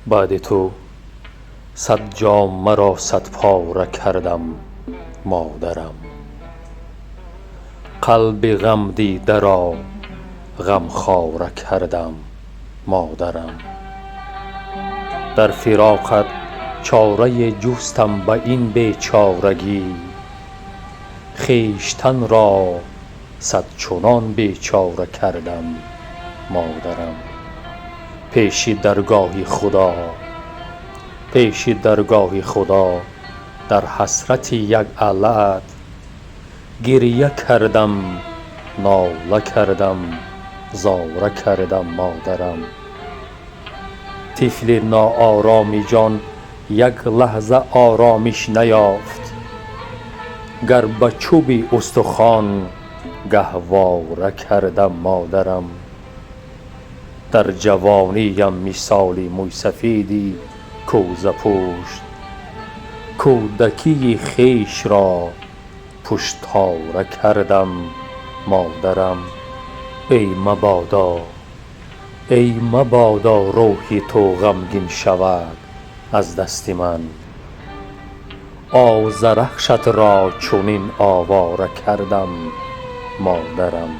بعد تو 100 جامه را 100 پاره کردم مادرم. قلب غم دیده را غمخواره کردم مادرم. در فراقت چاره جستم به این بیچارگی، خویشتن را 100 چنان بیچاره کردم مادرم. پیش درگاه خدا در حسرت یک علت گریه کردم، ناله کردم، زاره کردم مادرم. طفل ناآرام جان یک لحظه آرامش نیافت، گر به چوب استخوان گهواره کردم مادرم. در جوانیم مثال موی سفیدی کوزه پوشت، کودکی خویش را پشتاره کردم مادرم. ای مبادا روح تو غمگین شود از دست من، آذرخشت را چنین آواره کردم مادرم.